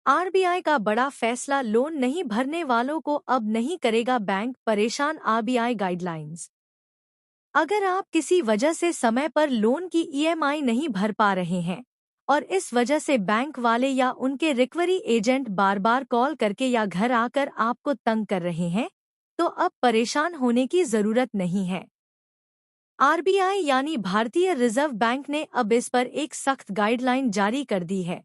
RBI का बड़ा फैसला, लोन नहीं भरने वालों को अब नहीं करेगा बैंक परेशान। RBI guidelines. अगर आप किसी वजह से समय पर लोन की ईएमआई नहीं भर पा रहे हैं और इस वजह से बैंक वाले या उनके रिकवरी एजेंट बार बार कॉल करके या घर आकर आपको तंग कर रहे हैं, तो अब परेशान होने की जरूरत नहीं है। आरबीआई यानी भारतीय रिजर्व बैंक ने अब इस पर एक सख्त गाइडलाइन जारी कर दी है,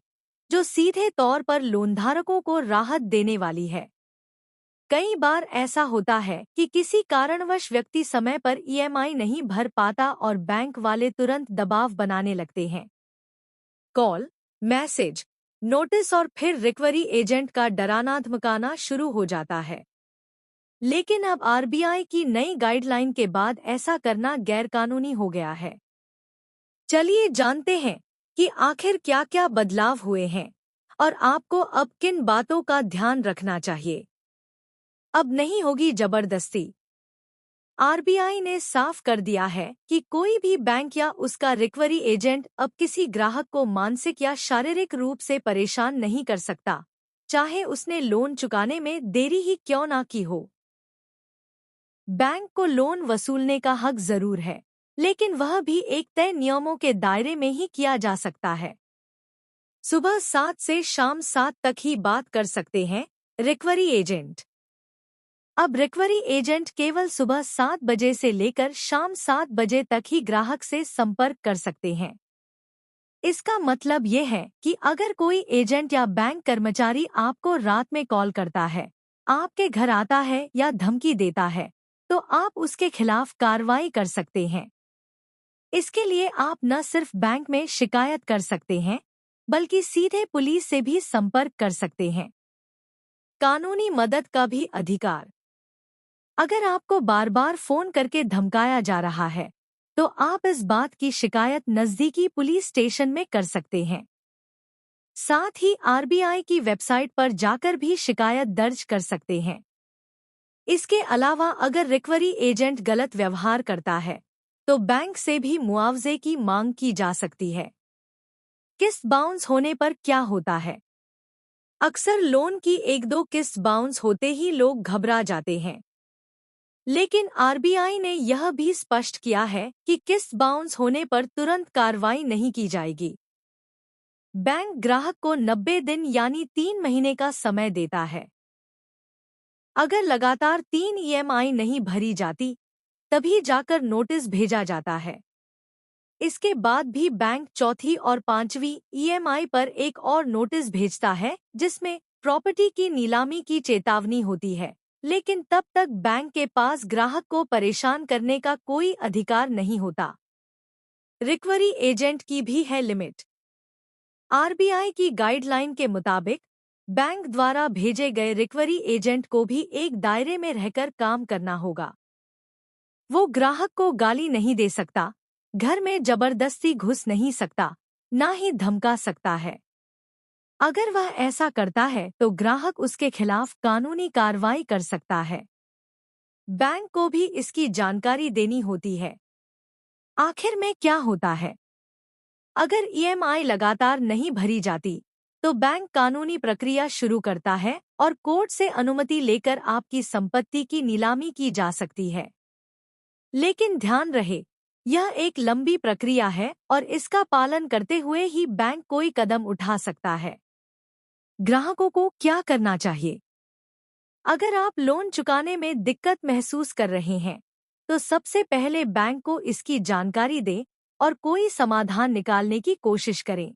जो सीधे तौर पर लोनधारकों को राहत देने वाली है। कई बार ऐसा होता है कि किसी कारणवश व्यक्ति समय पर ईएमआई नहीं भर पाता और बैंक वाले तुरंत दबाव बनाने लगते हैं। कॉल, मैसेज, नोटिस और फिर रिकवरी एजेंट का डराना धमकाना शुरू हो जाता है। लेकिन अब आरबीआई की नई गाइडलाइन के बाद ऐसा करना गैरकानूनी हो गया है। चलिए जानते हैं कि आखिर क्या क्या बदलाव हुए हैं और आपको अब किन बातों का ध्यान रखना चाहिए। अब नहीं होगी जबरदस्ती। आरबीआई ने साफ कर दिया है कि कोई भी बैंक या उसका रिकवरी एजेंट अब किसी ग्राहक को मानसिक या शारीरिक रूप से परेशान नहीं कर सकता, चाहे उसने लोन चुकाने में देरी ही क्यों ना की हो। बैंक को लोन वसूलने का हक जरूर है, लेकिन वह भी एक तय नियमों के दायरे में ही किया जा सकता है। सुबह 7 से शाम 7 तक ही बात कर सकते हैं रिकवरी एजेंट। अब रिकवरी एजेंट केवल सुबह 7 बजे से लेकर शाम 7 बजे तक ही ग्राहक से संपर्क कर सकते हैं। इसका मतलब ये है कि अगर कोई एजेंट या बैंक कर्मचारी आपको रात में कॉल करता है, आपके घर आता है या धमकी देता है, तो आप उसके खिलाफ कार्रवाई कर सकते हैं। इसके लिए आप न सिर्फ बैंक में शिकायत कर सकते हैं, बल्कि सीधे पुलिस से भी संपर्क कर सकते हैं। कानूनी मदद का भी अधिकार। अगर आपको बार बार फोन करके धमकाया जा रहा है, तो आप इस बात की शिकायत नजदीकी पुलिस स्टेशन में कर सकते हैं। साथ ही आरबीआई की वेबसाइट पर जाकर भी शिकायत दर्ज कर सकते हैं। इसके अलावा अगर रिकवरी एजेंट गलत व्यवहार करता है, तो बैंक से भी मुआवजे की मांग की जा सकती है। किस्त बाउंस होने पर क्या होता है? अक्सर लोन की 1-2 किस्त बाउंस होते ही लोग घबरा जाते हैं। लेकिन आरबीआई ने यह भी स्पष्ट किया है कि किस्त बाउंस होने पर तुरंत कार्रवाई नहीं की जाएगी। बैंक ग्राहक को 90 दिन यानी 3 महीने का समय देता है। अगर लगातार 3 ईएमआई नहीं भरी जाती, तभी जाकर नोटिस भेजा जाता है। इसके बाद भी बैंक चौथी और 5वीं ईएमआई पर एक और नोटिस भेजता है, जिसमें प्रॉपर्टी की नीलामी की चेतावनी होती है। लेकिन तब तक बैंक के पास ग्राहक को परेशान करने का कोई अधिकार नहीं होता। रिकवरी एजेंट की भी है लिमिट। आरबीआई की गाइडलाइन के मुताबिक बैंक द्वारा भेजे गए रिकवरी एजेंट को भी एक दायरे में रहकर काम करना होगा। वो ग्राहक को गाली नहीं दे सकता, घर में जबरदस्ती घुस नहीं सकता, ना ही धमका सकता है। अगर वह ऐसा करता है तो ग्राहक उसके खिलाफ कानूनी कार्रवाई कर सकता है। बैंक को भी इसकी जानकारी देनी होती है। आखिर में क्या होता है? अगर ईएमआई लगातार नहीं भरी जाती, तो बैंक कानूनी प्रक्रिया शुरू करता है और कोर्ट से अनुमति लेकर आपकी संपत्ति की नीलामी की जा सकती है। लेकिन ध्यान रहे, यह एक लंबी प्रक्रिया है और इसका पालन करते हुए ही बैंक कोई कदम उठा सकता है। ग्राहकों को क्या करना चाहिए? अगर आप लोन चुकाने में दिक्कत महसूस कर रहे हैं, तो सबसे पहले बैंक को इसकी जानकारी दें और कोई समाधान निकालने की कोशिश करें।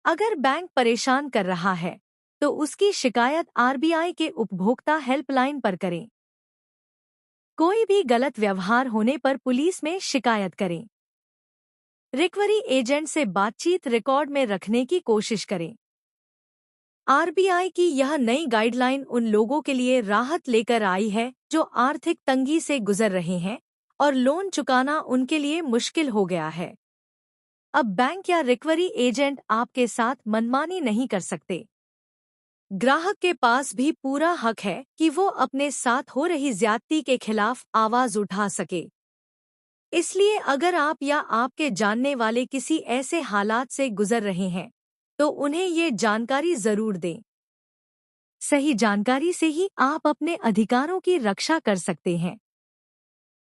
अगर बैंक परेशान कर रहा है, तो उसकी शिकायत आरबीआई के उपभोक्ता हेल्पलाइन पर करें। कोई भी गलत व्यवहार होने पर पुलिस में शिकायत करें। रिकवरी एजेंट से बातचीत रिकॉर्ड में रखने की कोशिश करें। आरबीआई की यह नई गाइडलाइन उन लोगों के लिए राहत लेकर आई है जो आर्थिक तंगी से गुजर रहे हैं और लोन चुकाना उनके लिए मुश्किल हो गया है। अब बैंक या रिकवरी एजेंट आपके साथ मनमानी नहीं कर सकते। ग्राहक के पास भी पूरा हक है कि वो अपने साथ हो रही ज्यादती के खिलाफ आवाज उठा सके। इसलिए अगर आप या आपके जानने वाले किसी ऐसे हालात से गुजर रहे हैं, तो उन्हें ये जानकारी जरूर दें। सही जानकारी से ही आप अपने अधिकारों की रक्षा कर सकते हैं।